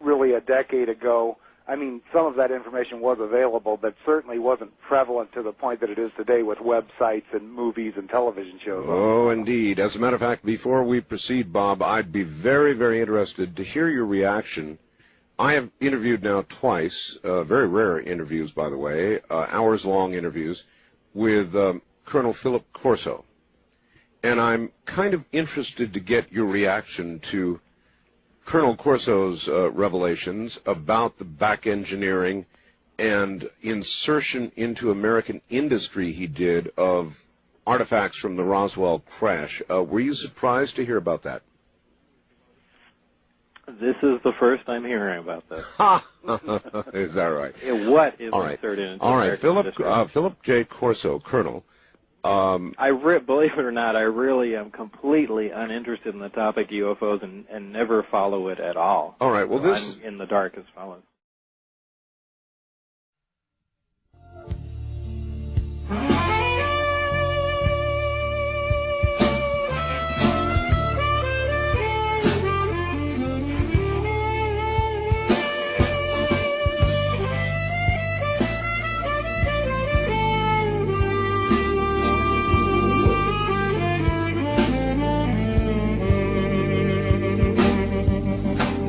really a decade ago, I mean, some of that information was available, but certainly wasn't prevalent to the point that it is today with websites and movies and television shows. Oh, indeed. As a matter of fact, before we proceed, Bob, I'd be very, very interested to hear your reaction. I have interviewed now twice, very rare interviews, by the way, hours-long interviews, with Colonel Philip Corso. And I'm kind of interested to get your reaction to Colonel Corso's revelations about the back engineering and insertion into American industry he did of artifacts from the Roswell crash. Were you surprised to hear about that? This is the first I'm hearing about this. Is that right? What is all right. inserted into all right, American Philip J. Corso, Colonel. Believe it or not, I really am completely uninterested in the topic of UFOs and never follow it at all. All right, well, so I'm in the dark as follows.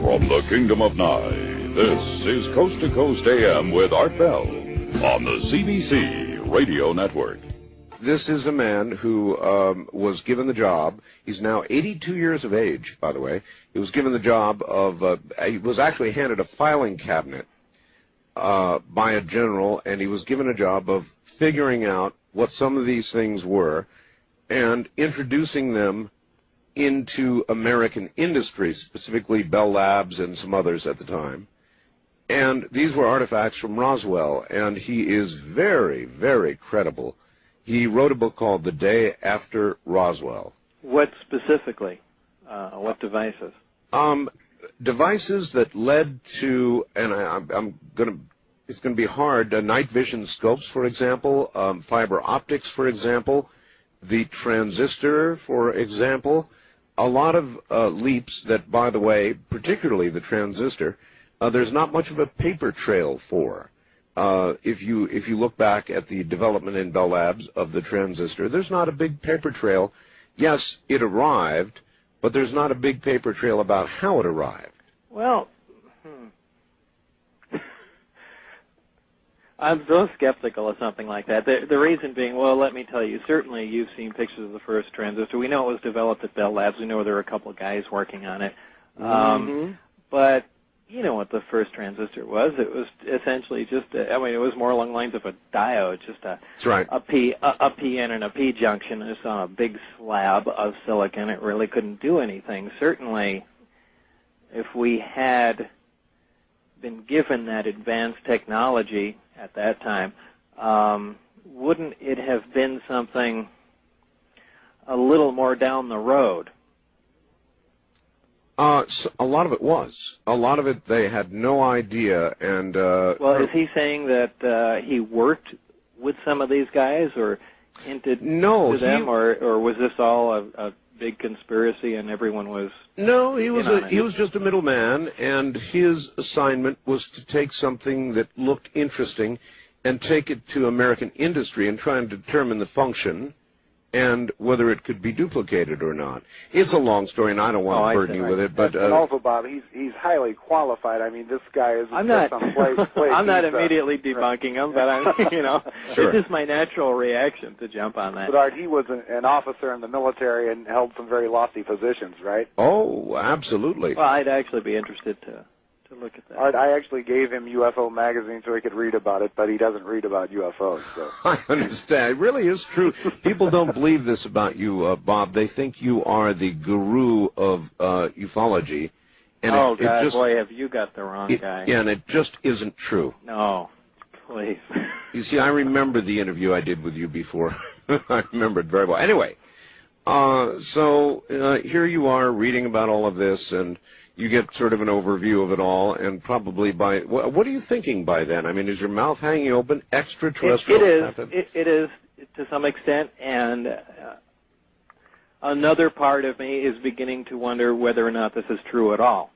From the Kingdom of Nye, this is Coast to Coast AM with Art Bell on the CBC Radio Network. This is a man who was given the job. He's now 82 years of age, by the way. He was given the job of, he was actually handed a filing cabinet by a general, and he was given a job of figuring out what some of these things were and introducing them into American industry, specifically Bell Labs and some others at the time. And these were artifacts from Roswell, and he is very, very credible. He wrote a book called The Day After Roswell. What specifically? What devices? Devices that led to, and it's going to be hard, night vision scopes, for example, fiber optics, for example, the transistor, for example, a lot of leaps that, by the way, particularly the transistor, there's not much of a paper trail for. If you look back at the development in Bell Labs of the transistor, there's not a big paper trail. Yes, it arrived, but there's not a big paper trail about how it arrived. Well, I'm so skeptical of something like that. The reason being, well, let me tell you, certainly you've seen pictures of the first transistor. We know it was developed at Bell Labs. We know there were a couple of guys working on it. But you know what the first transistor was. It was essentially just, it was more along the lines of a diode, just a P-N and a P junction. It's on a big slab of silicon. It really couldn't do anything. Certainly, if we had been given that advanced technology at that time, wouldn't it have been something a little more down the road? So a lot of it was. A lot of it they had no idea. And well, is he saying that he worked with some of these guys or hinted to them, or was this all a big conspiracy and everyone was? No, he was just a middleman, and his assignment was to take something that looked interesting and take it to American industry and try and determine the function and whether it could be duplicated or not. It's a long story, and I don't want to burden you with it. But and also, Bob, he's highly qualified. I mean, this guy is I'm not immediately debunking him, but sure. It's just my natural reaction to jump on that. But Art, he was an officer in the military and held some very lofty positions, right? Oh, absolutely. Well, I'd actually be interested to look at that. Art, I actually gave him UFO magazine so he could read about it, but he doesn't read about UFOs. So. I understand. It really is true. People don't believe this about you, Bob. They think you are the guru of ufology. And boy, have you got the wrong guy. Yeah, and it just isn't true. No, please. You see, I remember the interview I did with you before. I remember it very well. Anyway, so here you are reading about all of this, and you get sort of an overview of it all, and probably by, what are you thinking by then? I mean, is your mouth hanging open, extraterrestrial? It is to some extent, and another part of me is beginning to wonder whether or not this is true at all.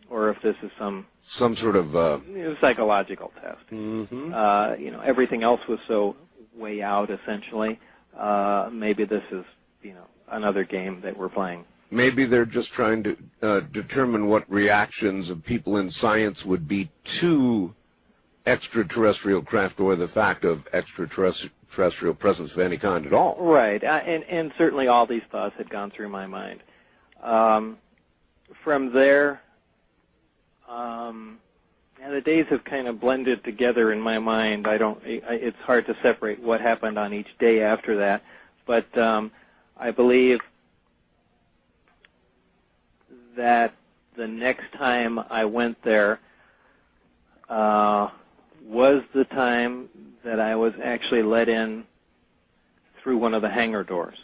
or if this is some sort of psychological test. Mm-hmm. You know, everything else was so way out, essentially. Maybe this is, you know, another game that we're playing. Maybe they're just trying to determine what reactions of people in science would be to extraterrestrial craft or the fact of extraterrestrial presence of any kind at all. Right, and certainly all these thoughts had gone through my mind. From there, the days have kind of blended together in my mind. It's hard to separate what happened on each day after that, but I believe that the next time I went there was the time that I was actually let in through one of the hangar doors.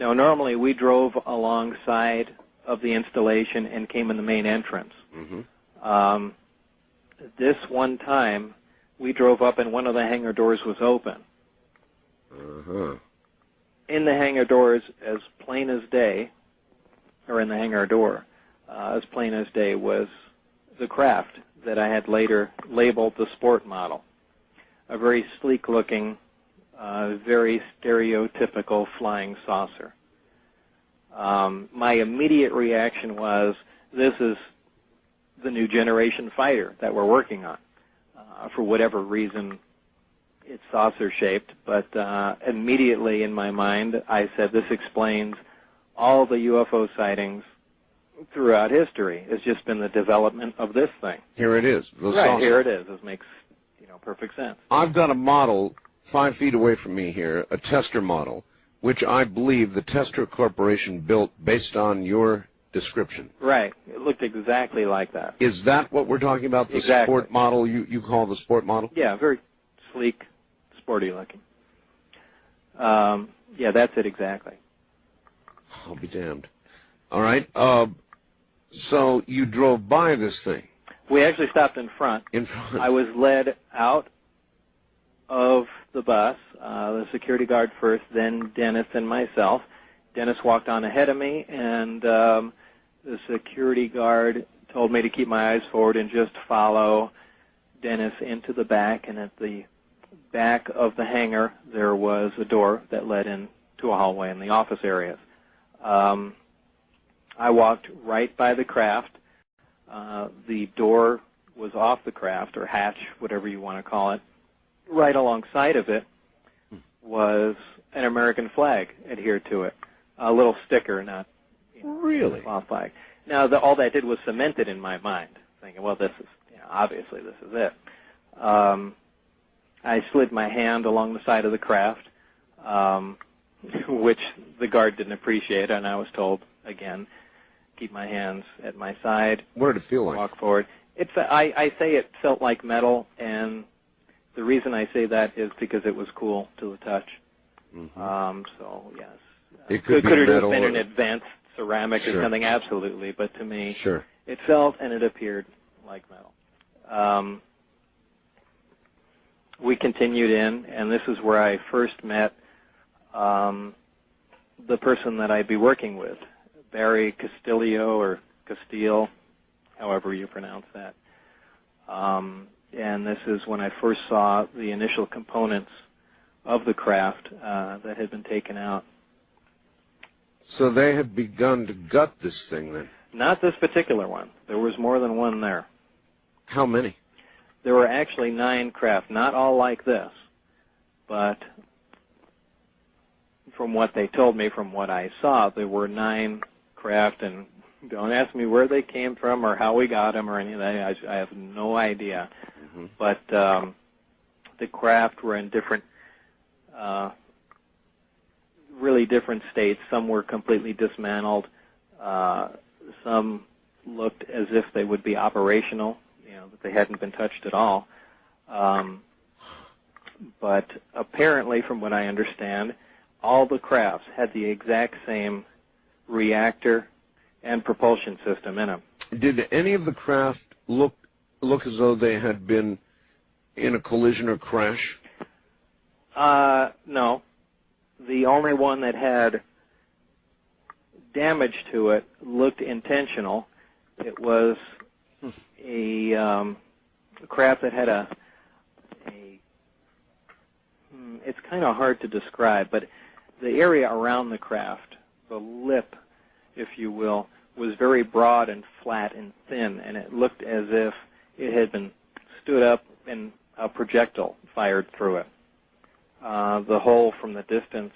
Now, normally we drove alongside of the installation and came in the main entrance. Mm-hmm. This one time, we drove up and one of the hangar doors was open. Uh-huh. In the hangar doors, as plain as day, or in the hangar door, as plain as day, was the craft that I had later labeled the sport model. A very sleek-looking, very stereotypical flying saucer. My immediate reaction was, this is the new generation fighter that we're working on. For whatever reason, it's saucer-shaped, but immediately in my mind, I said, this explains all the UFO sightings throughout history. It's just been the development of this thing. Here it is. Right, here it is. This makes, you know, perfect sense. I've got a model 5 feet away from me here, a tester model, which I believe the Tester Corporation built based on your description. Right. It looked exactly like that. Is that what we're talking about, the Exactly. sport model you call the sport model? Yeah, very sleek, sporty looking. Yeah, that's it exactly. I'll be damned. All right. So you drove by this thing. We actually stopped in front. In front. I was led out of the bus, the security guard first, then Dennis and myself. Dennis walked on ahead of me, and the security guard told me to keep my eyes forward and just follow Dennis into the back. And at the back of the hangar, there was a door that led into a hallway in the office areas. I walked right by the craft. The door was off the craft, or hatch, whatever you want to call it. Right alongside of it was an American flag adhered to it. A little sticker, not really a cloth flag. Now, all that did was cement it in my mind, thinking, well, this is, obviously this is it. I slid my hand along the side of the craft, which the guard didn't appreciate, and I was told, again, keep my hands at my side. What did it feel like? Walk forward. I say it felt like metal, and the reason I say that is because it was cool to the touch. Mm-hmm. So, yes. It could it metal have been an advanced ceramic Sure. or something? Absolutely. But to me, Sure. it felt and it appeared like metal. We continued in, and this is where I first met the person that I'd be working with, Barry Castillo, or Castile, however you pronounce that. And this is when I first saw the initial components of the craft that had been taken out. So they had begun to gut this thing then? Not this particular one. There was more than one there. How many? There were actually 9 craft, not all like this, but from what they told me, from what I saw, there were 9 craft, and don't ask me where they came from or how we got them or anything. I have no idea. Mm-hmm. But the craft were in different, really different states. Some were completely dismantled. Some looked as if they would be operational, that they hadn't been touched at all. But apparently, from what I understand, all the crafts had the exact same reactor and propulsion system in them. Did any of the craft look as though they had been in a collision or crash? No. The only one that had damage to it looked intentional, It was a craft that had it's kind of hard to describe, but the area around the craft, the lip, if you will, was very broad and flat and thin, and it looked as if it had been stood up and a projectile fired through it. The hole from the distance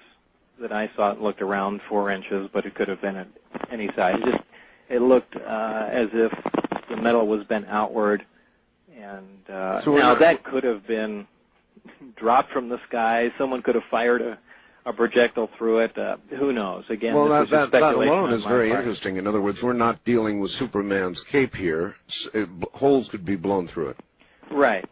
that I saw it looked around 4 inches, but it could have been at any size. It looked as if the metal was bent outward, and now that could have been dropped from the sky. Someone could have fired a projectile through it. Who knows? Again, well, this is speculation that alone is very part. interesting. In other words, we're not dealing with Superman's cape here. Holes could be blown through it. Right.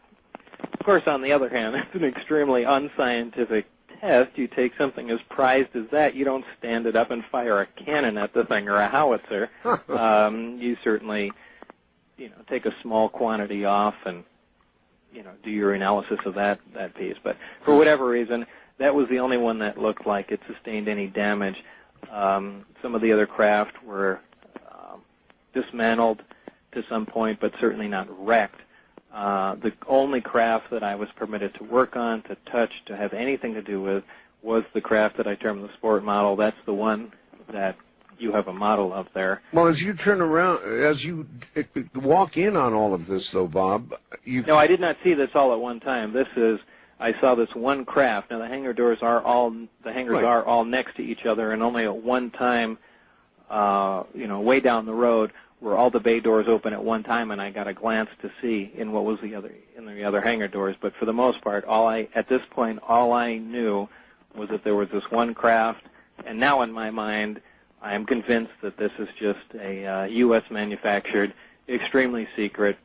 Of course, on the other hand, it's an extremely unscientific test. You take something as prized as that, you don't stand it up and fire a cannon at the thing or a howitzer. You certainly, take a small quantity off and, do your analysis of that piece. But for whatever reason, that was the only one that looked like it sustained any damage. Some of the other craft were dismantled to some point, but certainly not wrecked. The only craft that I was permitted to work on, to touch, to have anything to do with, was the craft that I termed the sport model. That's the one that you have a model of there. Well, as you turn around, as you walk in on all of this, though, Bob, No, I did not see this all at one time. I saw this one craft. Now, the hangar doors are all, are all next to each other, and only at one time, way down the road, were all the bay doors open at one time, and I got a glance to see in what was the other hangar doors. But for the most part, at this point, all I knew was that there was this one craft, and now in my mind, I am convinced that this is just a U.S. manufactured, extremely secret,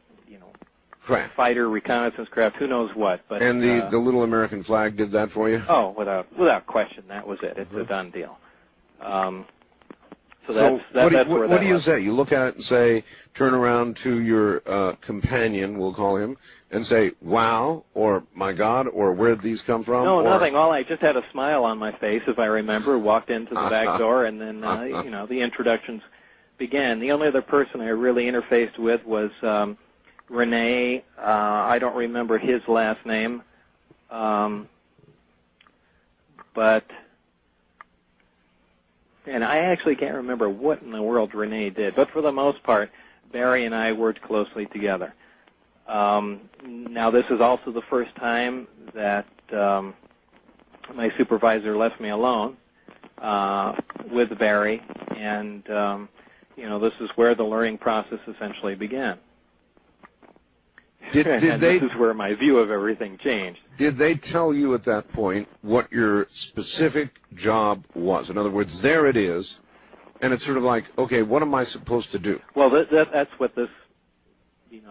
fighter reconnaissance craft. Who knows what? But and the little American flag did that for you? Oh, without question, that was it. It's a done deal. So that's where that was. What do you say? You look at it and say, turn around to your companion, we'll call him, and say, wow, or my God, or where did these come from? No, nothing. I just had a smile on my face, if I remember, walked into the back door, and then, the introductions began. The only other person I really interfaced with was Rene. I don't remember his last name, and I actually can't remember what in the world Rene did, but for the most part, Barry and I worked closely together. Now, this is also the first time that my supervisor left me alone with Barry, and, this is where the learning process essentially began. This is where my view of everything changed. Did they tell you at that point what your specific job was? In other words, there it is, and it's sort of like, okay, what am I supposed to do? Well, that's what this,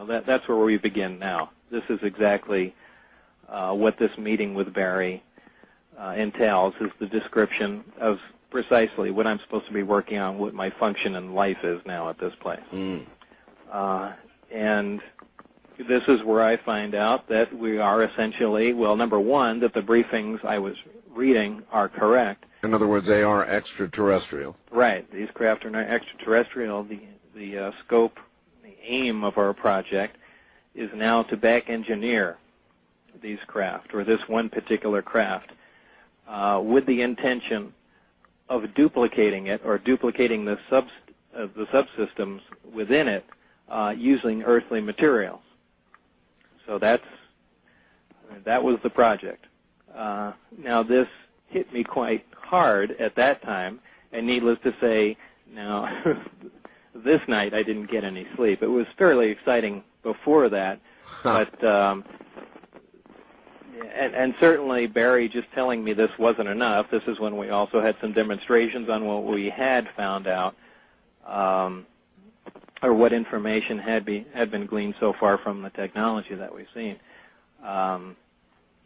that's where we begin now. This is exactly what this meeting with Barry entails, is the description of precisely what I'm supposed to be working on, what my function in life is now at this place. And this is where I find out that we are essentially, well, number one, that the briefings I was reading are correct. In other words, they are extraterrestrial. Right. These craft are not extraterrestrial. The scope, the aim of our project is now to back engineer these craft, or this one particular craft, with the intention of duplicating it, or duplicating the subsystems within it using earthly materials. So that was the project. Now, this hit me quite hard at that time, and needless to say, now, this night I didn't get any sleep. It was fairly exciting before that, but and certainly Barry just telling me this wasn't enough. This is when we also had some demonstrations on what we had found out, or what information had been gleaned so far from the technology that we've seen.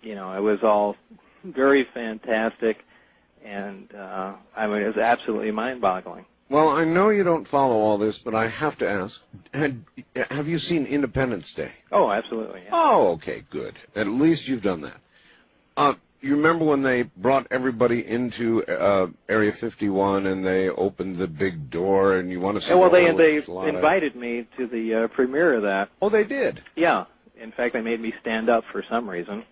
It was all very fantastic, and it was absolutely mind-boggling. Well, I know you don't follow all this, but I have to ask, have you seen Independence Day? Oh, absolutely. Yeah. Oh, okay, good. At least you've done that. You remember when they brought everybody into Area 51 and they opened the big door and you want to see? Well, they invited me to the premiere of that. Oh, they did? Yeah. In fact, they made me stand up for some reason.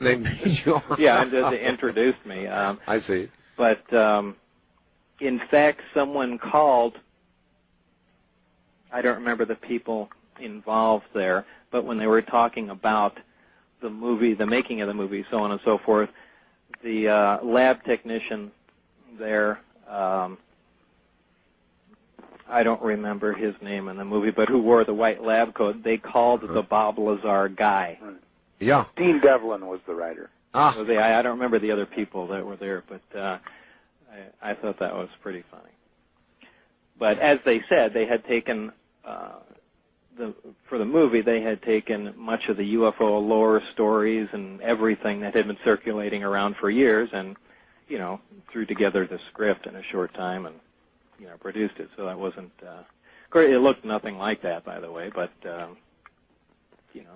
They made you? Yeah, and they introduced me. I see. But in fact, someone called. I don't remember the people involved there, but when they were talking about the movie, the making of the movie, so on and so forth, the lab technician there, I don't remember his name in the movie, but who wore the white lab coat, they called the Bob Lazar guy. Right. Yeah. Dean Devlin was the writer. Ah. So I don't remember the other people that were there, but I thought that was pretty funny. But as they said, they had taken, for the movie, they had taken much of the UFO lore stories and everything that had been circulating around for years and, threw together the script in a short time and, produced it. So that wasn't, it looked nothing like that, by the way, but,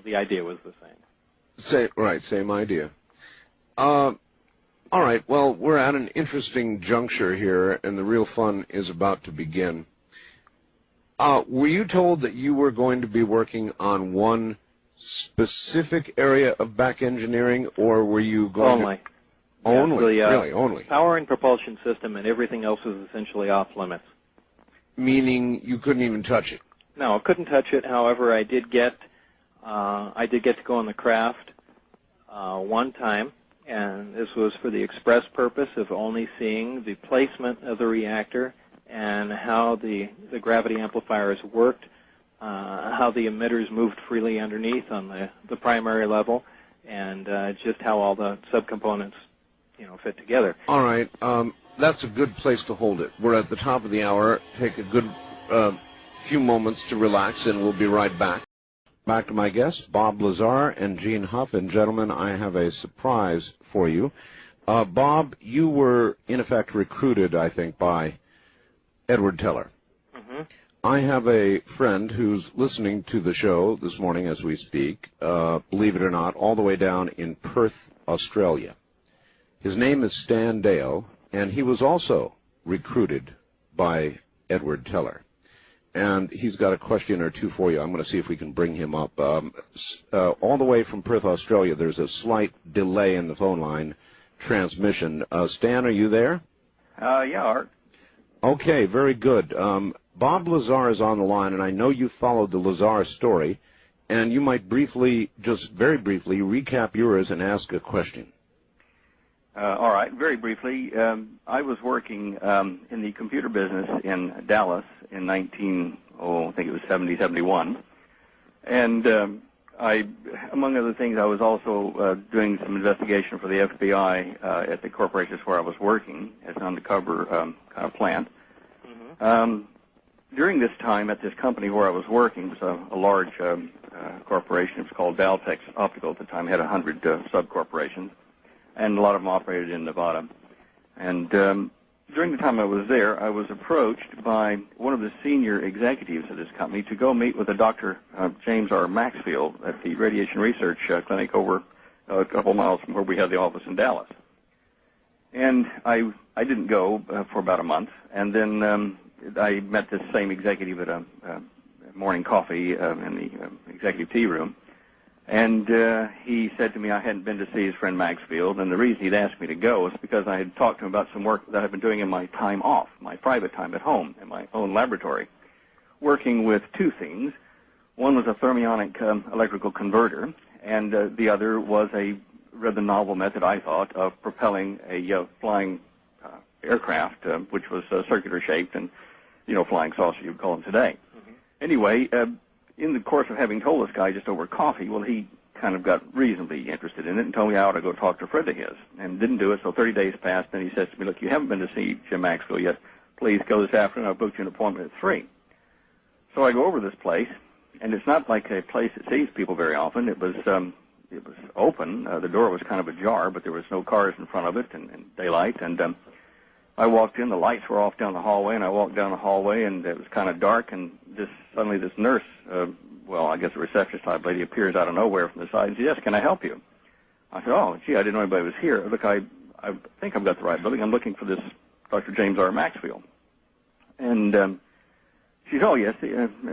the idea was the same. Same idea. All right, well, we're at an interesting juncture here, and the real fun is about to begin. Were you told that you were going to be working on one specific area of back engineering, or were you going Only. Really, only? Power and propulsion system, and everything else was essentially off limits. Meaning you couldn't even touch it? No, I couldn't touch it. However, I did get to go on the craft one time, and this was for the express purpose of only seeing the placement of the reactor and how the gravity amplifiers worked, how the emitters moved freely underneath on the primary level, and just how all the subcomponents, fit together. All right, that's a good place to hold it. We're at the top of the hour. Take a good few moments to relax, and we'll be right back. Back to my guests, Bob Lazar and Gene Huff. And gentlemen, I have a surprise for you. Bob, you were, in effect, recruited, I think, by Edward Teller. Mm-hmm. I have a friend who's listening to the show this morning as we speak, believe it or not, all the way down in Perth, Australia. His name is Stan Dale, and he was also recruited by Edward Teller. And he's got a question or two for you. I'm going to see if we can bring him up. All the way from Perth, Australia, there's a slight delay in the phone line transmission. Stan, are you there? Yeah, Art. Okay, very good. Bob Lazar is on the line, and I know you followed the Lazar story, and you might very briefly, recap yours and ask a question. All right, very briefly, I was working in the computer business in Dallas in I think it was 71. And among other things, I was also doing some investigation for the FBI at the corporations where I was working as an undercover kind of plant. Mm-hmm. During this time at this company where I was working, it was a large corporation. It was called Valtex Optical at the time. It had 100 sub-corporations, and a lot of them operated in Nevada. And during the time I was there, I was approached by one of the senior executives of this company to go meet with a Dr. James R. Maxfield at the Radiation Research Clinic over a couple miles from where we had the office in Dallas. And I didn't go for about a month, and then I met this same executive at a morning coffee in the executive tea room. And he said to me I hadn't been to see his friend Maxfield, and the reason he'd asked me to go was because I had talked to him about some work that I'd been doing in my time off, my private time at home, in my own laboratory, working with two things. One was a thermionic electrical converter, and the other was a rather novel method, I thought, of propelling a flying aircraft, which was circular-shaped and, flying saucer, you would call them today. Mm-hmm. Anyway, in the course of having told this guy just over coffee, well, he kind of got reasonably interested in it and told me I ought to go talk to a friend of his, and didn't do it. So 30 days passed, and he says to me, look, you haven't been to see Jim Maxwell yet. Please go this afternoon. I'll book you an appointment at 3. So I go over this place, and it's not like a place that sees people very often. It was open. The door was kind of ajar, but there was no cars in front of it and daylight. And I walked in. The lights were off down the hallway, and I walked down the hallway, and it was kind of dark, and suddenly this nurse, I guess a receptionist type lady, appears out of nowhere from the side and says, yes, can I help you? I said, oh, gee, I didn't know anybody was here. Look, I think I've got the right building. I'm looking for this Dr. James R. Maxfield. And she said, oh, yes,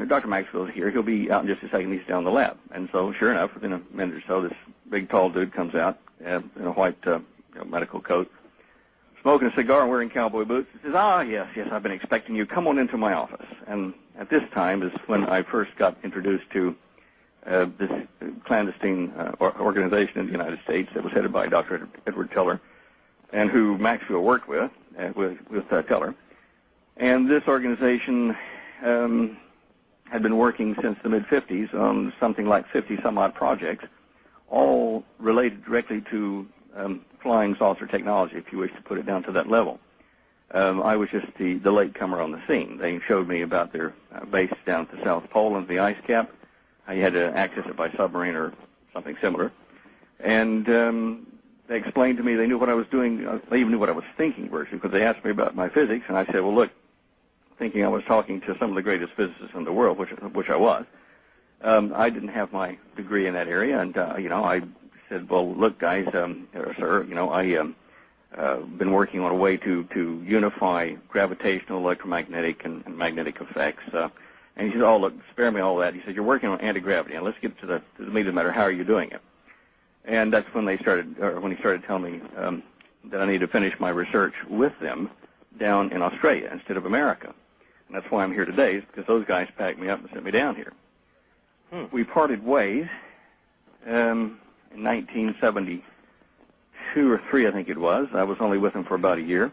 Dr. Maxfield's here. He'll be out in just a second. He's down the lab. And so, sure enough, within a minute or so, this big, tall dude comes out in a white medical coat, smoking a cigar and wearing cowboy boots. He says, yes, I've been expecting you. Come on into my office. And at this time is when I first got introduced to this clandestine organization in the United States that was headed by Dr. Edward Teller, and who Maxfield worked with Teller. And this organization had been working since the mid-'50s on something like 50-some-odd projects, all related directly to flying saucer technology, if you wish to put it down to that level. I was just the latecomer on the scene. They showed me about their base down at the South Pole and the ice cap, how you had to access it by submarine or something similar. And they explained to me, they knew what I was doing, they even knew what I was thinking virtually, because they asked me about my physics, and I said, well, look, thinking I was talking to some of the greatest physicists in the world, which I was. I didn't have my degree in that area, and, I said, well, look, guys, sir, I've been working on a way to unify gravitational, electromagnetic, and magnetic effects. And he said, oh, look, spare me all that. He said, you're working on anti-gravity, and let's get to the meat of the matter. How are you doing it? And that's when when he started telling me that I need to finish my research with them down in Australia instead of America. And that's why I'm here today, is because those guys packed me up and sent me down here. We parted ways in 1972 or 3, I think it was. I was only with them for about a year.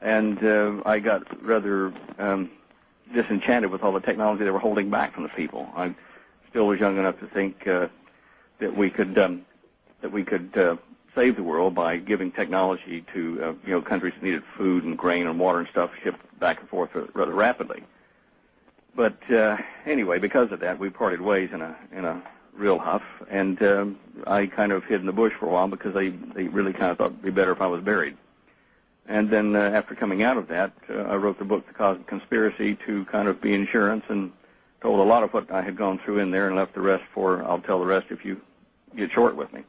And I got rather disenchanted with all the technology they were holding back from the people. I still was young enough to think that we could save the world by giving technology to countries that needed food and grain and water and stuff shipped back and forth rather rapidly. But anyway, because of that, we parted ways in a real huff, and I kind of hid in the bush for a while because they really kind of thought it'd be better if I was buried. And then after coming out of that, I wrote the book, The Cosmic Conspiracy, to kind of be insurance, and told a lot of what I had gone through in there and left the rest for, I'll tell the rest if you get short with me.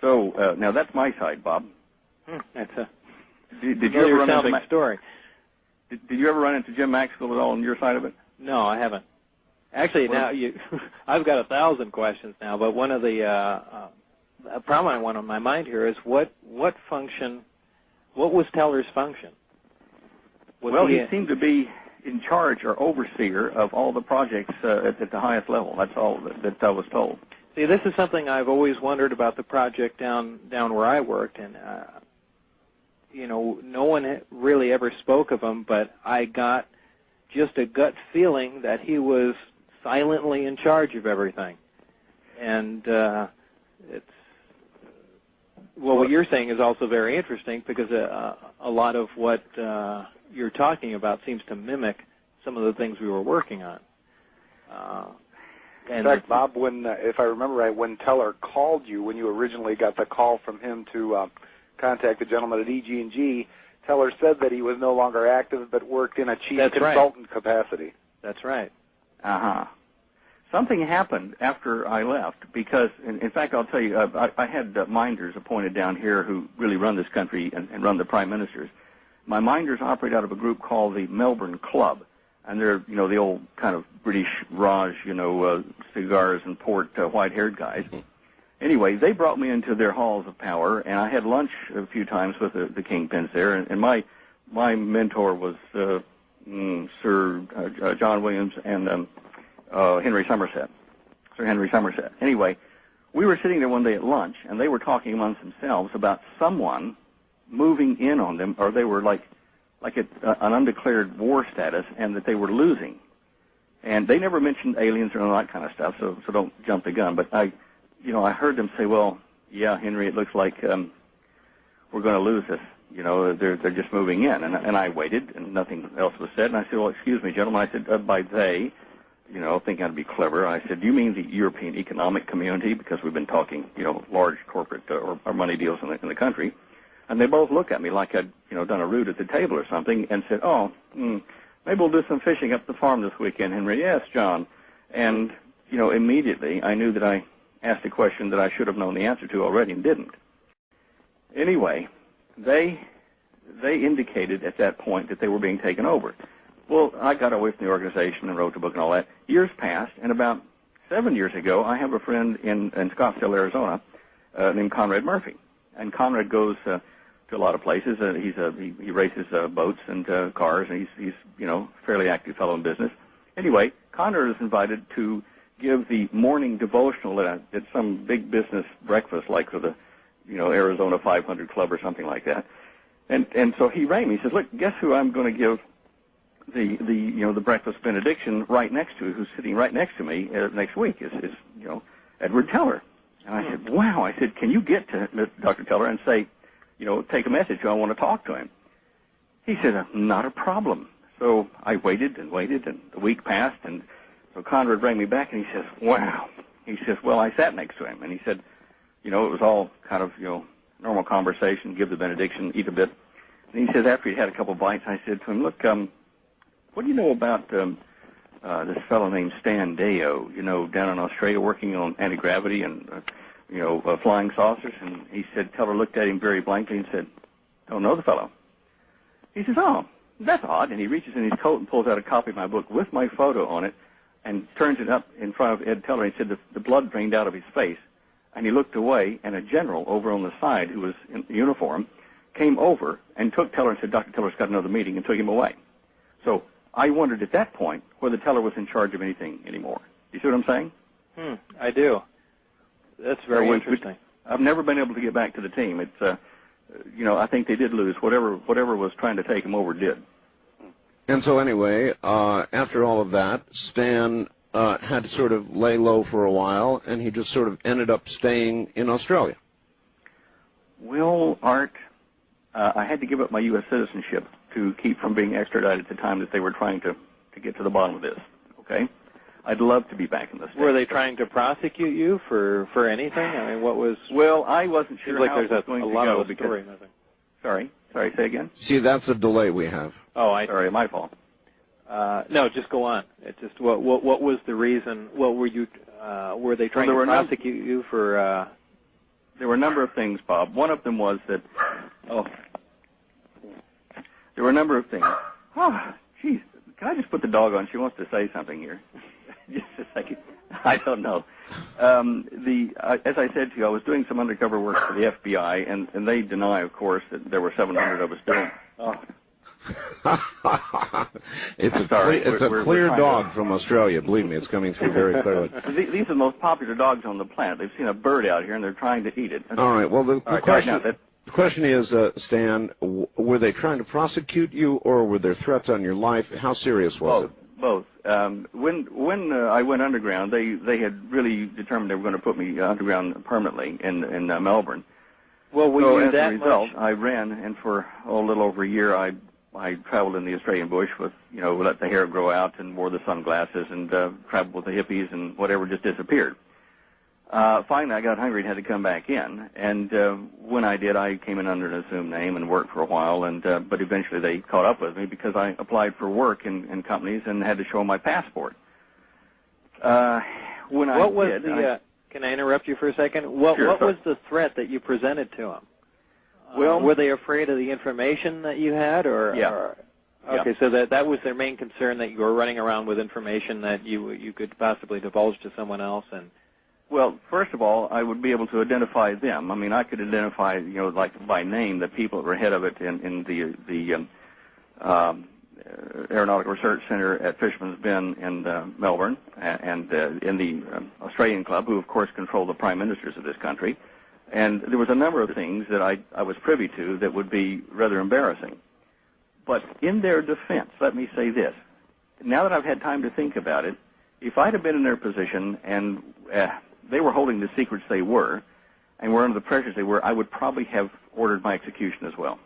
So now that's my side, Bob. That's a did you ever run into story. Did you ever run into Jim Maxfield at all on your side of it? No, I haven't. Actually, now I've got 1,000 questions now, but one of the prominent one on my mind here is what was Teller's function? He seemed to be in charge or overseer of all the projects at the highest level. That's all that I was told. See, this is something I've always wondered about the project down where I worked, and no one really ever spoke of him, but I got just a gut feeling that he was silently in charge of everything. And what you're saying is also very interesting, because a lot of what you're talking about seems to mimic some of the things we were working on. In fact, Bob, if I remember right, when Teller called you, when you originally got the call from him to contact the gentleman at EG&G, Teller said that he was no longer active but worked in a chief consultant capacity. That's right. Something happened after I left because, in fact, I'll tell you, I had minders appointed down here who really run this country and run the prime ministers. My minders operate out of a group called the Melbourne Club. And they're, the old kind of British Raj, cigars and port, white-haired guys. Anyway, they brought me into their halls of power, and I had lunch a few times with the kingpins there. And my mentor was Sir John Williams and Henry Somerset, Sir Henry Somerset. Anyway, we were sitting there one day at lunch, and they were talking amongst themselves about someone moving in on them, or they were like an undeclared war status, and that they were losing. And they never mentioned aliens or all that kind of stuff, so don't jump the gun. But I heard them say, well, yeah, Henry, it looks like we're going to lose this. They're just moving in. And I waited, and nothing else was said. And I said, well, excuse me, gentlemen. I said, by they, thinking I'd be clever, I said, do you mean the European Economic Community? Because we've been talking, large corporate or money deals in the country. And they both looked at me like I'd, done a root at the table or something, and said, maybe we'll do some fishing up the farm this weekend, Henry. Yes, John. And, immediately I knew that I asked a question that I should have known the answer to already and didn't. Anyway, they indicated at that point that they were being taken over. Well, I got away from the organization and wrote the book and all that. Years passed, and about 7 years ago, I have a friend in Scottsdale, Arizona, named Conrad Murphy. And Conrad goes to a lot of places. He races boats and cars, and he's fairly active fellow in business. Anyway, Conrad was invited to give the morning devotional at some big business breakfast, like for the Arizona 500 Club or something like that. And so he rang me. He says, "Look, guess who I'm going to give the breakfast benediction right next to, who's sitting right next to me next week is Edward Teller." And I said, "Wow." I said, "Can you get to Dr. Teller and say, take a message, I want to talk to him?" He said, "Not a problem." So I waited and waited, and the week passed, and so Conrad rang me back, and he says, "Wow." He says, "Well, I sat next to him," and he said, it was all kind of, normal conversation, give the benediction, eat a bit. And he says, after he'd had a couple bites, I said to him, "Look, what do you know about this fellow named Stan Deyo, down in Australia working on anti-gravity and, flying saucers?" And he said, Teller looked at him very blankly and said, "Don't know the fellow." He says, "Oh, that's odd." And he reaches in his coat and pulls out a copy of my book with my photo on it and turns it up in front of Ed Teller. And he said the blood drained out of his face. And he looked away, and a general over on the side who was in uniform came over and took Teller and said, "Dr. Teller's got another meeting," and took him away. So I wondered at that point whether Teller was in charge of anything anymore. You see what I'm saying? I do. That's very interesting. I've never been able to get back to the team. It's, I think they did lose. Whatever was trying to take them over did. And so anyway, after all of that, Stan had to sort of lay low for a while, and he just sort of ended up staying in Australia. Well, Art, I had to give up my U.S. citizenship to keep from being extradited at the time that they were trying to get to the bottom of this, okay? I'd love to be back in the States. Were they trying to prosecute you for anything? I mean, what was... Well, I wasn't sure like how it was going to go of the story. Sorry, say again? See, that's a delay we have. Oh, Sorry, my fault. No, just go on. It's just what was the reason? What were you? Were they trying to prosecute you for? There were a number of things, Bob. One of them was that. There were a number of things. Oh, geez. Can I just put the dog on? She wants to say something here. Just a second. I don't know. As I said to you, I was doing some undercover work for the FBI, and they deny, of course, that there were 700 of us doing. Oh. It's a clear dog from Australia. Believe me, it's coming through very clearly. These are the most popular dogs on the planet. They've seen a bird out here, and they're trying to eat it. All right. Well, the question is, Stan, were they trying to prosecute you, or were there threats on your life? How serious was it? Both. When I went underground, they had really determined they were going to put me underground permanently in Melbourne. Well, as a result, I ran, and for a little over a year, I traveled in the Australian bush with, let the hair grow out and wore the sunglasses and traveled with the hippies and whatever just disappeared. Finally, I got hungry and had to come back in. And when I did, I came in under an assumed name and worked for a while. But eventually they caught up with me because I applied for work in companies and had to show my passport. Can I interrupt you for a second? What was the threat that you presented to them? Well, were they afraid of the information that you had, or? Yeah. Okay, so that was their main concern, that you were running around with information that you could possibly divulge to someone else, and. Well, first of all, I would be able to identify them. I mean, I could identify, like by name, the people that were head of it in the Aeronautical Research Center at Fisherman's Bend in Melbourne, and in the Australian Club, who of course control the prime ministers of this country. And there was a number of things that I was privy to that would be rather embarrassing. But in their defense, let me say this. Now that I've had time to think about it, if I'd have been in their position and they were holding the secrets they were and were under the pressures they were, I would probably have ordered my execution as well.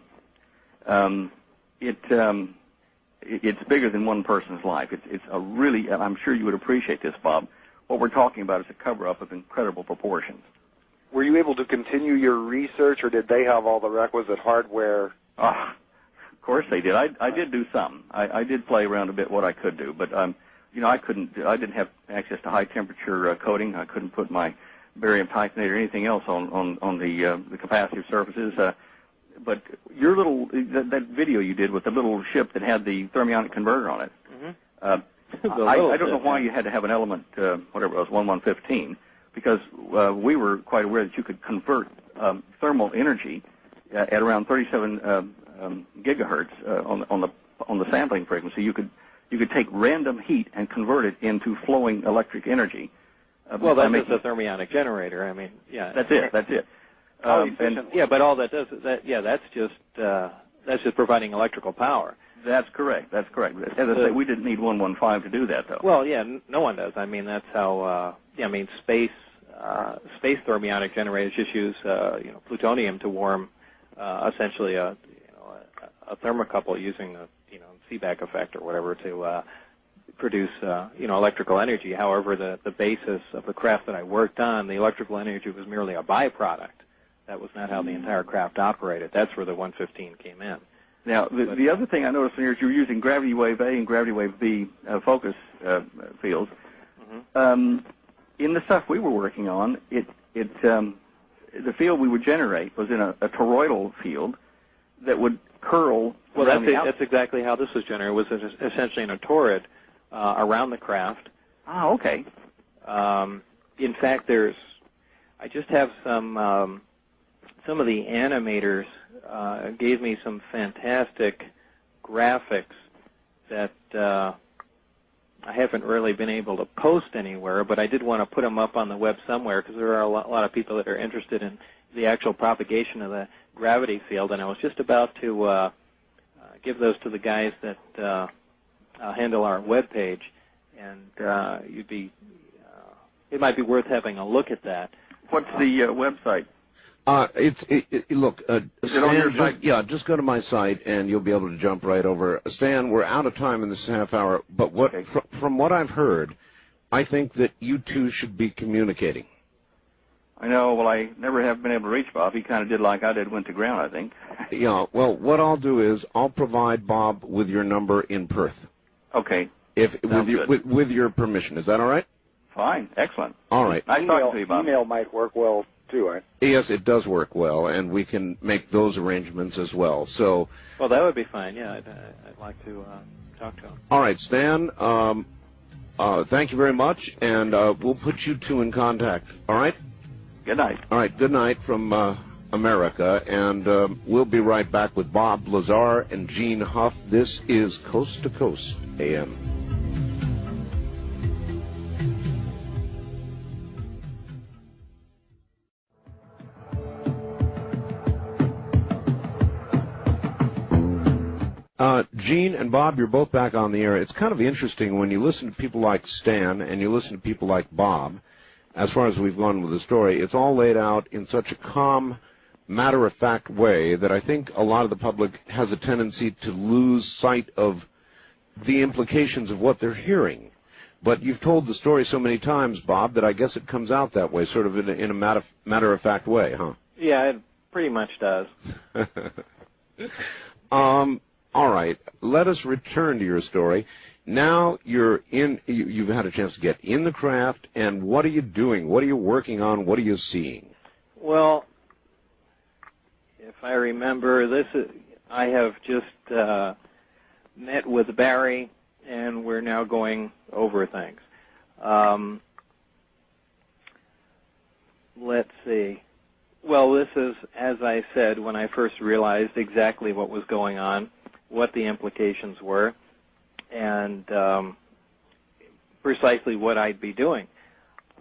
It's bigger than one person's life. It's a really, and I'm sure you would appreciate this, Bob, what we're talking about is a cover-up of incredible proportions. Were you able to continue your research, or did they have all the requisite hardware? Of course they did. I did do some. I did play around a bit what I could do, but I didn't have access to high temperature coating. I couldn't put my barium titanate or anything else on the capacitive surfaces. But your little that video you did with the little ship that had the thermionic converter on it. Mm-hmm. I don't know why you had to have an element, whatever it was, 1115, because we were quite aware that you could convert thermal energy at around 37 gigahertz on the sampling frequency. You could take random heat and convert it into flowing electric energy. Well, that's just a thermionic generator. I mean, yeah. That's it. But all that does is that's just providing electrical power. That's correct. As I say, we didn't need 115 to do that, though. Well, yeah, no one does. I mean, that's how. Space thermionic generators just use plutonium to warm essentially a thermocouple using a Seebeck effect or whatever to produce electrical energy. However, the basis of the craft that I worked on, the electrical energy was merely a byproduct. That was not how the entire craft operated. That's where the 115 came in. Now, the other thing I noticed here is you're using gravity wave A and gravity wave B focus fields. Mm-hmm. In the stuff we were working on, the field we would generate was in a toroidal field that would curl. Well, that's exactly how this was generated. It was essentially in a toroid around the craft. Ah, okay. In fact, I just have some of the animators gave me some fantastic graphics that I haven't really been able to post anywhere, but I did want to put them up on the web somewhere because there are a lot of people that are interested in the actual propagation of the gravity field, and I was just about to give those to the guys that handle our web page, and it might be worth having a look at that. What's the website? Look, is it on your site? Just go to my site and you'll be able to jump right over. Stan, we're out of time in this half hour, but from what I've heard, I think that you two should be communicating. I know. Well, I never have been able to reach Bob. He kind of did like I did, went to ground, I think. Yeah. Well, what I'll do is I'll provide Bob with your number in Perth. Okay. With your permission, is that all right? Fine. Excellent. All right. Nice talking to you, Bob. Email might work well too, right? Yes, it does work well, and we can make those arrangements as well. So. Well, that would be fine. Yeah, I'd like to talk to him. All right, Stan. Thank you very much, and we'll put you two in contact. All right. Good night. All right. Good night from America, and we'll be right back with Bob Lazar and Gene Huff. This is Coast to Coast AM. Gene and Bob, you're both back on the air. It's kind of interesting when you listen to people like Stan and you listen to people like Bob, as far as we've gone with the story, it's all laid out in such a calm, matter-of-fact way that I think a lot of the public has a tendency to lose sight of the implications of what they're hearing. But you've told the story so many times, Bob, that I guess it comes out that way, sort of in a matter-of-fact way, huh? Yeah, it pretty much does. All right, let us return to your story. Now you've had a chance to get in the craft, and what are you doing? What are you working on? What are you seeing? Well, if I remember, I have just met with Barry, and we're now going over things. Let's see. Well, this is, as I said, when I first realized exactly what was going on, what the implications were, and precisely what I'd be doing.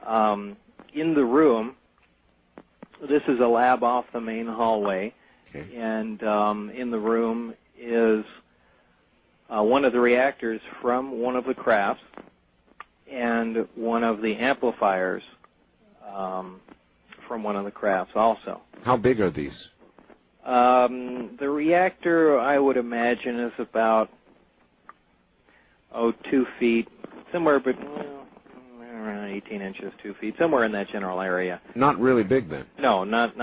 In the room, this is a lab off the main hallway, okay. And in the room is one of the reactors from one of the crafts and one of the amplifiers from one of the crafts also. How big are these? The reactor, I would imagine, is about 2 feet, somewhere around 18 inches, 2 feet, somewhere in that general area. Not really big then? No, not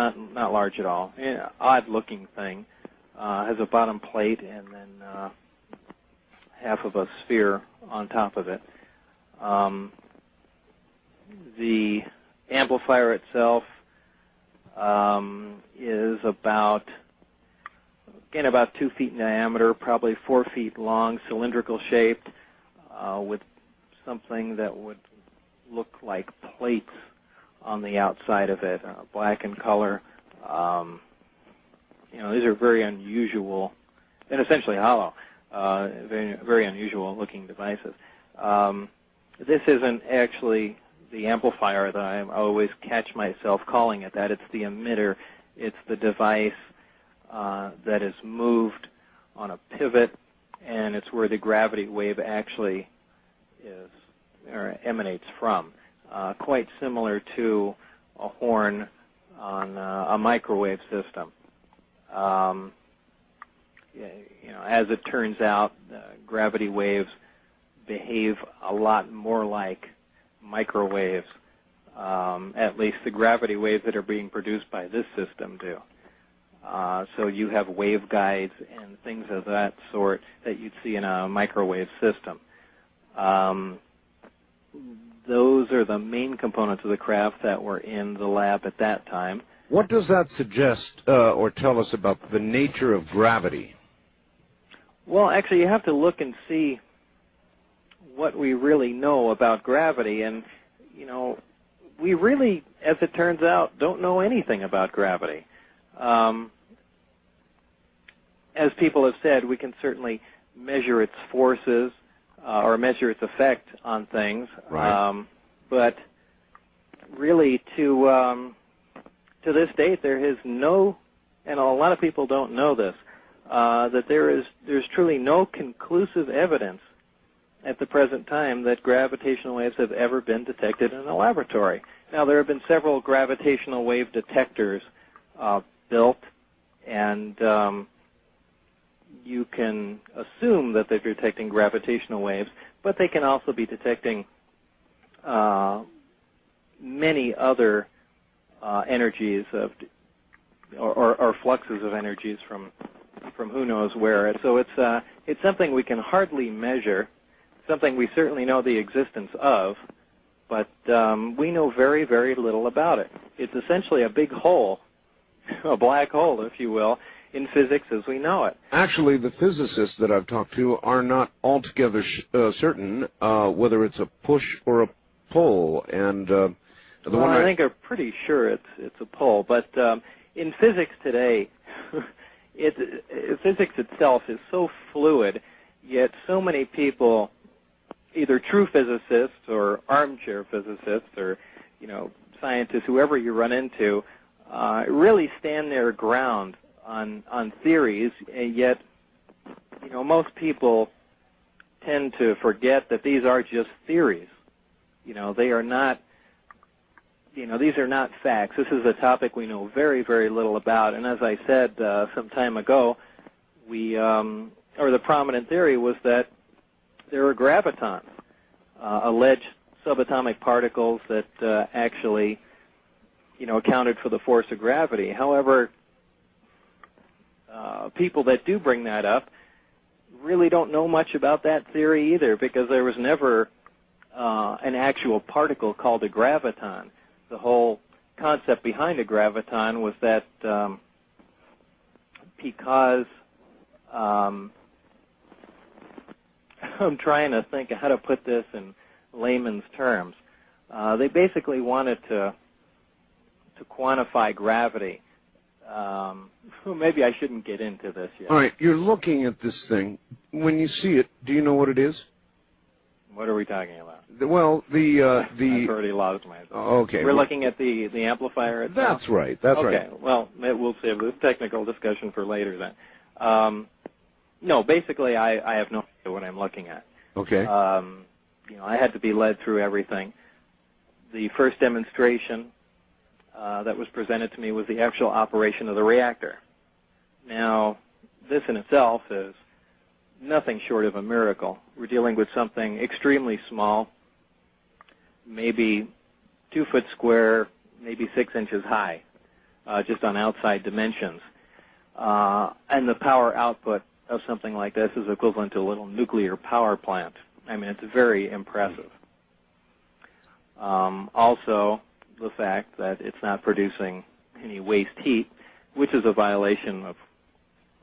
large at all. Odd-looking thing. Has a bottom plate and then half of a sphere on top of it. The amplifier itself is about 2 feet in diameter, probably 4 feet long, cylindrical shaped, with something that would look like plates on the outside of it, black in color. These are very unusual, and essentially hollow, very, very unusual looking devices. This isn't actually the amplifier that I always catch myself calling it that. It's the emitter. It's the device that is moved on a pivot, and it's where the gravity wave actually is or emanates from. Quite similar to a horn on a microwave system. As it turns out, gravity waves behave a lot more like microwaves. At least the gravity waves that are being produced by this system do. So you have waveguides and things of that sort that you'd see in a microwave system. Those are the main components of the craft that were in the lab at that time. What does that suggest or tell us about the nature of gravity? Well, actually, you have to look and see what we really know about gravity. And, we really, as it turns out, don't know anything about gravity. As people have said, we can certainly measure its forces or measure its effect on things. Right. But really, to this date, there is no, and a lot of people don't know this, that there's truly no conclusive evidence at the present time that gravitational waves have ever been detected in a laboratory. Now, there have been several gravitational wave detectors built, and you can assume that they're detecting gravitational waves, but they can also be detecting many other energies of or fluxes of energies from who knows where. So it's something we can hardly measure, something we certainly know the existence of, but we know very, very little about it. It's essentially a big hole, a black hole, if you will, in physics as we know it. Actually, the physicists that I've talked to are not altogether certain whether it's a push or a pull, and I think they're pretty sure it's a pull, but in physics today, physics itself is so fluid, yet so many people, either true physicists or armchair physicists or scientists, whoever you run into, really stand their ground on theories, and yet most people tend to forget that these are just theories. They are not. These are not facts. This is a topic we know very, very little about. And as I said some time ago, the prominent theory was that there are gravitons, alleged subatomic particles that actually, accounted for the force of gravity. However, people that do bring that up really don't know much about that theory either, because there was never an actual particle called a graviton. The whole concept behind a graviton was that because I'm trying to think of how to put this in layman's terms. They basically wanted to quantify gravity. Maybe I shouldn't get into this yet. All right, you're looking at this thing. When you see it, do you know what it is? What are we talking about? Well, I've already lost myself. Okay. We're looking at the amplifier itself? That's right. That's right. Okay. Well, we'll save this technical discussion for later then. No, basically, I have no idea what I'm looking at. Okay. I had to be led through everything. The first demonstration that was presented to me was the actual operation of the reactor. Now, this in itself is nothing short of a miracle. We're dealing with something extremely small, maybe 2 foot square, maybe 6 inches high, just on outside dimensions. And the power output of something like this is equivalent to a little nuclear power plant. I mean, it's very impressive. Also, the fact that it's not producing any waste heat, which is a violation of,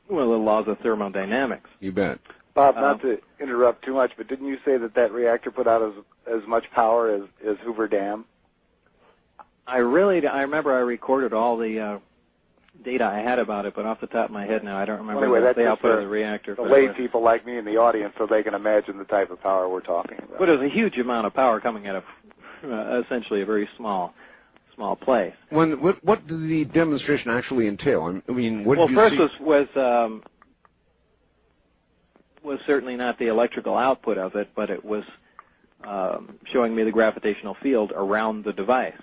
well, the laws of thermodynamics. You bet. Bob, not to interrupt too much, but didn't you say that that reactor put out as much power as Hoover Dam? I remember I recorded all the data I had about it, but off the top of my head now, I don't remember the output of the reactor. The lay people like me in the audience, so they can imagine the type of power we're talking about. But it was a huge amount of power coming out of essentially a very small place. What did the demonstration actually entail? I mean, what did you first see? was certainly not the electrical output of it, but it was showing me the gravitational field around the device.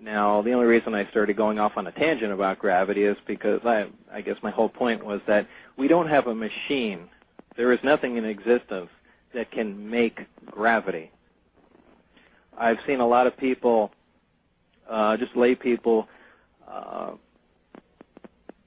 Now, the only reason I started going off on a tangent about gravity is because I guess my whole point was that we don't have a machine. There is nothing in existence that can make gravity. I've seen a lot of people, just lay people,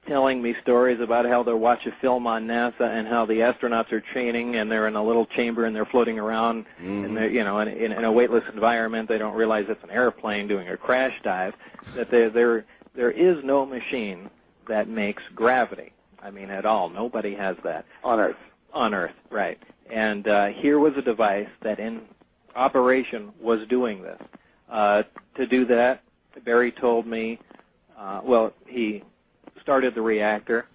telling me stories about how they'll watch a film on NASA and how the astronauts are training and they're in a little chamber and they're floating around and they're, in a weightless environment. They don't realize it's an airplane doing a crash dive. That there is no machine that makes gravity. I mean, at all. Nobody has that. On Earth. On Earth, right. And here was a device that in operation was doing this. To do that, Barry told me, he started the reactor.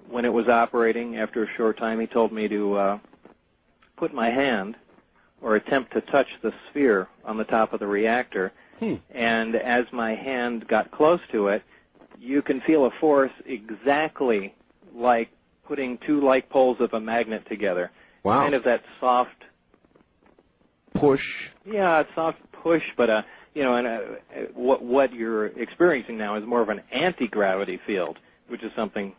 When it was operating, after a short time, he told me to put my hand or attempt to touch the sphere on the top of the reactor. And as my hand got close to it, you can feel a force exactly like putting two like poles of a magnet together. Wow. Kind of that soft push. Yeah, a soft push, but what you're experiencing now is more of an anti-gravity field, which is something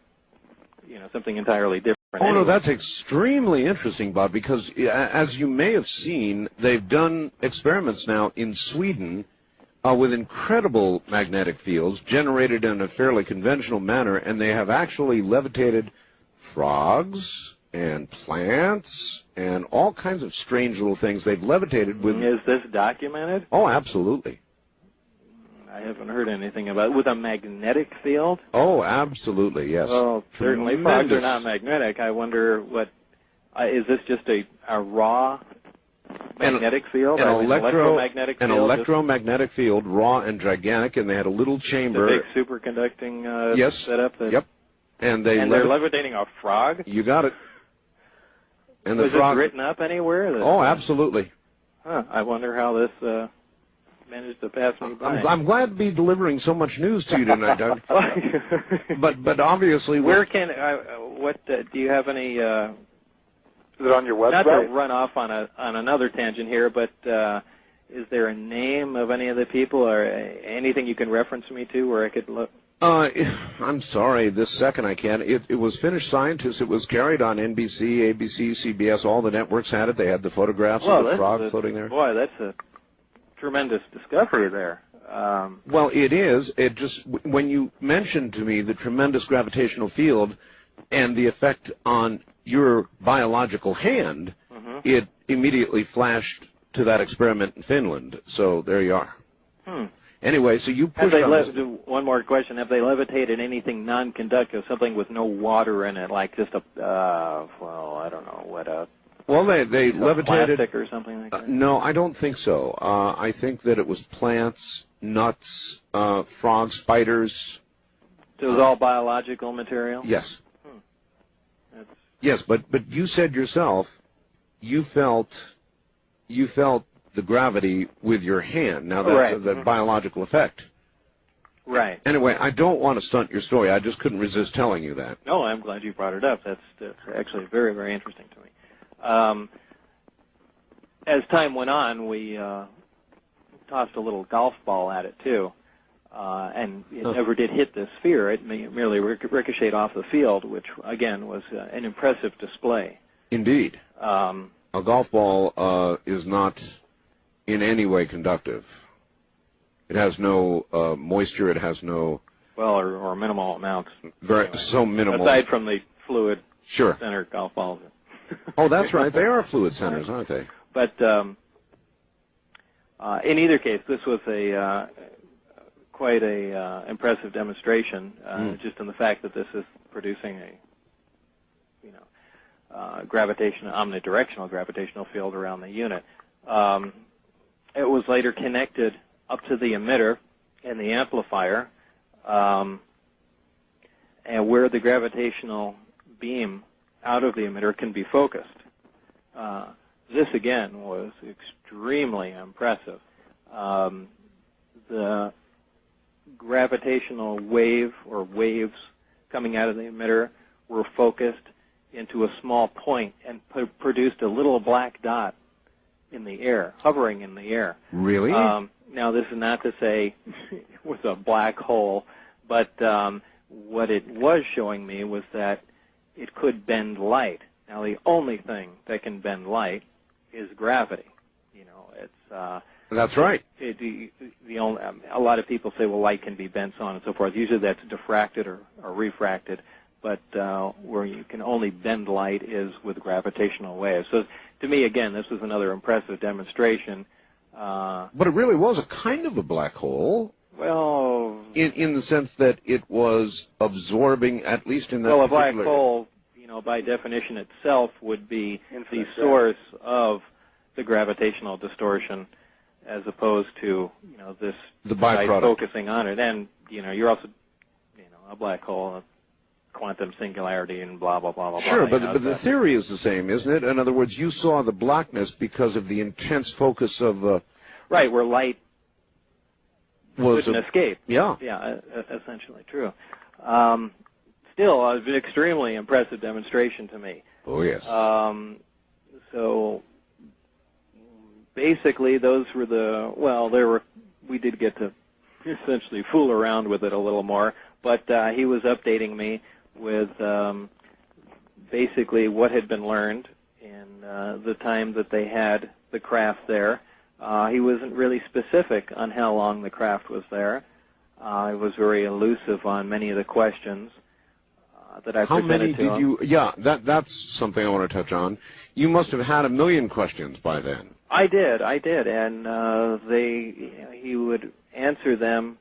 entirely different. Oh, no, that's extremely interesting, Bob, because as you may have seen, they've done experiments now in Sweden with incredible magnetic fields generated in a fairly conventional manner, and they have actually levitated frogs and plants and all kinds of strange little things they've levitated with. Is this documented? Oh, absolutely. I haven't heard anything about it. With a magnetic field? Oh, absolutely, yes. Well, certainly frogs are not magnetic. I wonder is this just a raw magnetic field? An electromagnetic field, raw and gigantic, and they had a little chamber. The big superconducting setup? Yep. And they're levitating a frog? You got it. And the Was frog it written up anywhere? Oh, absolutely. Huh. I wonder how this managed to pass me by. I'm glad to be delivering so much news to you tonight, Doug. but obviously, where can do you have any? Is it on your website? Not to run off on another tangent here, but is there a name of any of the people or anything you can reference me to where I could look? I'm sorry, this second I can't. It was Finnish scientists. It was carried on NBC, ABC, CBS. All the networks had it. They had the photographs of the frog floating there. Boy, that's a tremendous discovery there. Well, it is. It just, when you mentioned to me the tremendous gravitational field and the effect on your biological hand, it immediately flashed to that experiment in Finland. So there you are. Anyway, so you pushed on one more question. Have they levitated anything non-conductive, something with no water in it, like just I don't know, what Well, they levitated plastic or something like that? No, I don't think so. I think that it was plants, nuts, frogs, spiders. So it was all biological material? Yes. Yes, but you said yourself you felt the gravity with your hand. Now that's the biological effect. Right. Anyway, I don't want to stunt your story. I just couldn't resist telling you that. No, I'm glad you brought it up. That's actually very, very interesting to me. As time went on, we tossed a little golf ball at it, too. And it never did hit the sphere. It merely ricocheted off the field, which, again, was an impressive display. Indeed. A golf ball is not in any way conductive. It has no moisture. It has no... Well, or minimal amounts. So minimal. Aside from the fluid Sure. center golf balls. Oh, that's right. They are fluid centers, aren't they? But in either case, this was a quite a impressive demonstration, just in the fact that this is producing a, omnidirectional gravitational field around the unit. It was later connected up to the emitter and the amplifier, and where the gravitational beam out of the emitter can be focused. This, again, was extremely impressive. The gravitational wave or waves coming out of the emitter were focused into a small point and produced a little black dot in the air, hovering in the air. Really? Now, this is not to say it was a black hole, but what it was showing me was that it could bend light. Now, the only thing that can bend light is gravity. It's that's right. A lot of people say, well, light can be bent, so on and so forth. Usually that's diffracted or refracted, but where you can only bend light is with gravitational waves. So to me, again, this was another impressive demonstration. But it really was a kind of a black hole. Well, in the sense that it was absorbing, at least in that. Well, a black hole, by definition itself, would be the source of the gravitational distortion, as opposed to this the byproduct focusing on it. And you're also a black hole, quantum singularity, and blah blah blah blah. Sure, blah, but the theory is the same, isn't it? In other words, you saw the blackness because of the intense focus of right, where light couldn't escape. Yeah. Yeah, essentially true. Still, it was an extremely impressive demonstration to me. Oh, yes. So basically, those were we did get to essentially fool around with it a little more, but he was updating me with basically what had been learned in the time that they had the craft there. He wasn't really specific on how long the craft was there. He was very elusive on many of the questions that I presented to him. How many did you? Yeah, that's something I want to touch on. You must have had 1 million questions by then. I did, and he would answer them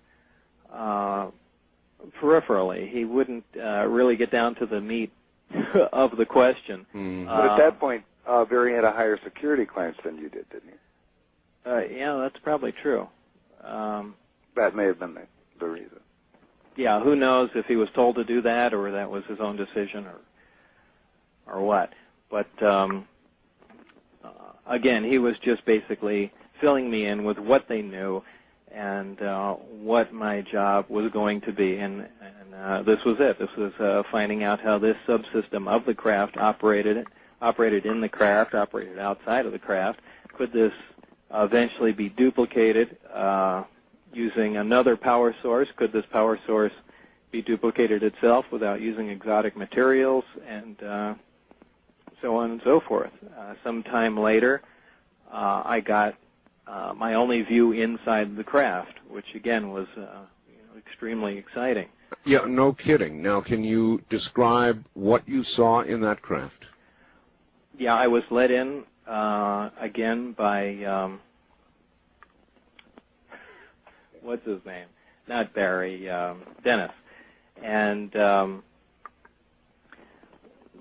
peripherally. He wouldn't really get down to the meat of the question. But at that point, Barry had a higher security clearance than you did, didn't he? Yeah, that's probably true. That may have been the reason. Yeah, who knows if he was told to do that or that was his own decision or what. But again, he was just basically filling me in with what they knew and what my job was going to be. And this was it. This was finding out how this subsystem of the craft operated in the craft, operated outside of the craft. Could this eventually be duplicated using another power source? Could this power source be duplicated itself without using exotic materials, and so on and so forth? Sometime later, I got my only view inside the craft, which again was extremely exciting. Yeah, no kidding. Now, can you describe what you saw in that craft? Yeah, I was let in again by what's his name? Not Barry, Dennis. And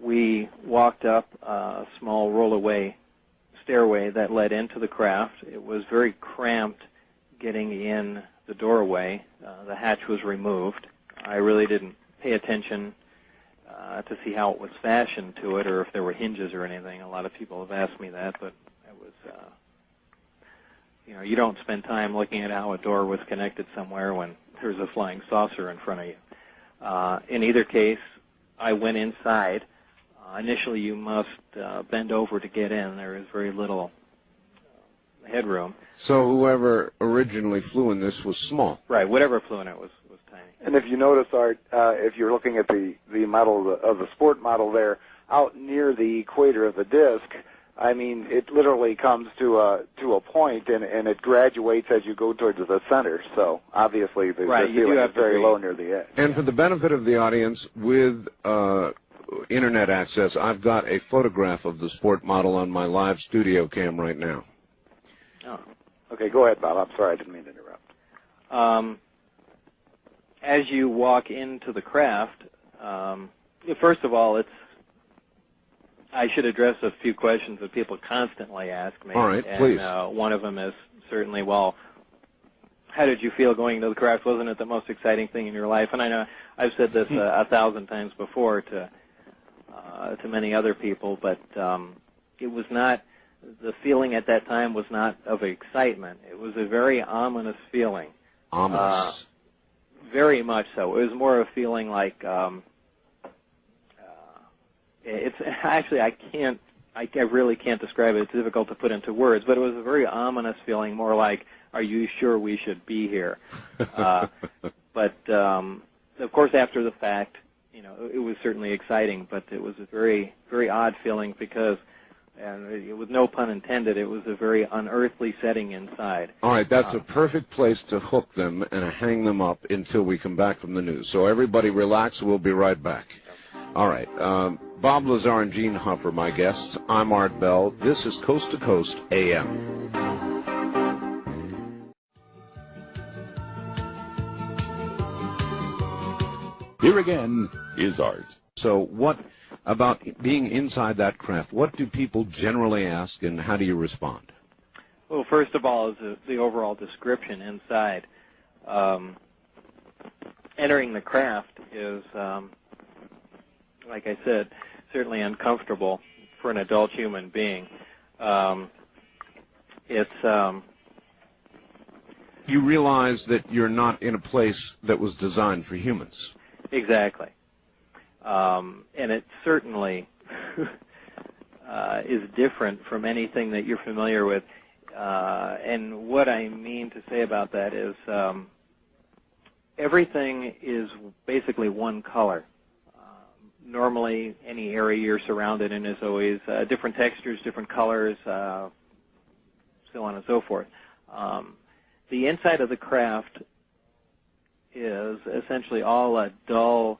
we walked up a small roll-away stairway that led into the craft. It was very cramped getting in the doorway. The hatch was removed. I really didn't pay attention to see how it was fashioned to it or if there were hinges or anything. A lot of people have asked me that, but it was, you don't spend time looking at how a door was connected somewhere when there's a flying saucer in front of you. In either case, I went inside. Initially, you must bend over to get in. There is very little headroom. So whoever originally flew in this was small. Right, whatever flew in it was tiny. And if you notice, Art, if you're looking at the model of the sport model there, out near the equator of the disk, I mean, it literally comes to a point, and it graduates as you go towards the center. So obviously, the ceiling is very low near the edge. And for the benefit of the audience, with internet access, I've got a photograph of the sport model on my live studio cam right now. Oh. Okay, go ahead, Bob. I'm sorry, I didn't mean to interrupt. as you walk into the craft, first of all, I should address a few questions that people constantly ask me. All right, and, please. One of them is certainly, well, how did you feel going into the craft? Wasn't it the most exciting thing in your life? And I know I've said this 1,000 times before to many other people, but it was not, the feeling at that time was not of excitement. It was a very ominous feeling. Ominous. Very much so. It was more of a feeling like, it's actually, I really can't describe it. It's difficult to put into words, but it was a very ominous feeling, more like, are you sure we should be here? But, of course, after the fact, it was certainly exciting, but it was a very, very odd feeling because, and with no pun intended, it was a very unearthly setting inside. All right, that's a perfect place to hook them and hang them up until we come back from the news. So everybody relax. We'll be right back. All right. Bob Lazar and Gene Huff are my guests. I'm Art Bell. This is Coast to Coast AM. Here again is Art. So what about being inside that craft? What do people generally ask, and how do you respond? Well, first of all, is the overall description inside. Entering the craft is, like I said, certainly uncomfortable for an adult human being. You realize that you're not in a place that was designed for humans. Exactly. And it certainly is different from anything that you're familiar with. And what I mean to say about that is everything is basically one color. Normally, any area you're surrounded in is always different textures, different colors, so on and so forth. The inside of the craft is essentially all a dull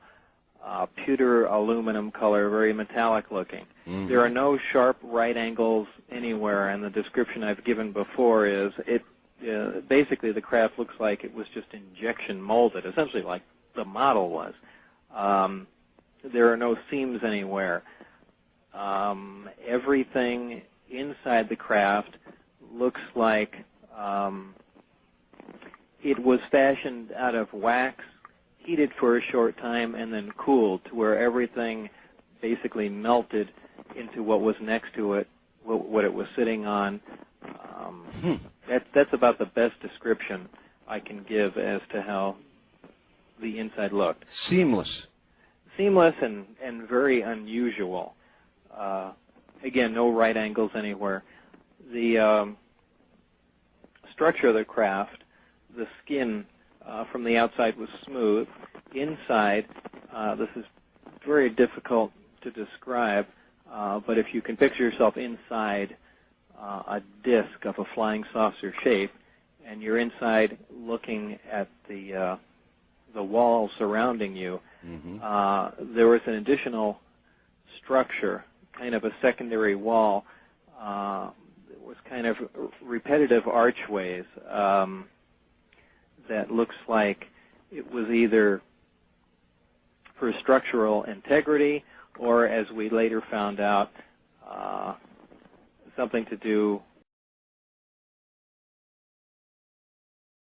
pewter aluminum color, very metallic looking. Mm-hmm. There are no sharp right angles anywhere, and the description I've given before is basically the craft looks like it was just injection molded, essentially like the model was. There are no seams anywhere. Everything inside the craft looks like it was fashioned out of wax, heated for a short time, and then cooled to where everything basically melted into what was next to it, what it was sitting on. That's about the best description I can give as to how the inside looked. Seamless. Seamless and very unusual. Again, no right angles anywhere. The structure of the craft, the skin from the outside was smooth. Inside, this is very difficult to describe, but if you can picture yourself inside a disc of a flying saucer shape, and you're inside looking at the wall surrounding you, mm-hmm. There was an additional structure, kind of a secondary wall. It was kind of repetitive archways that looks like it was either for structural integrity or, as we later found out, something to do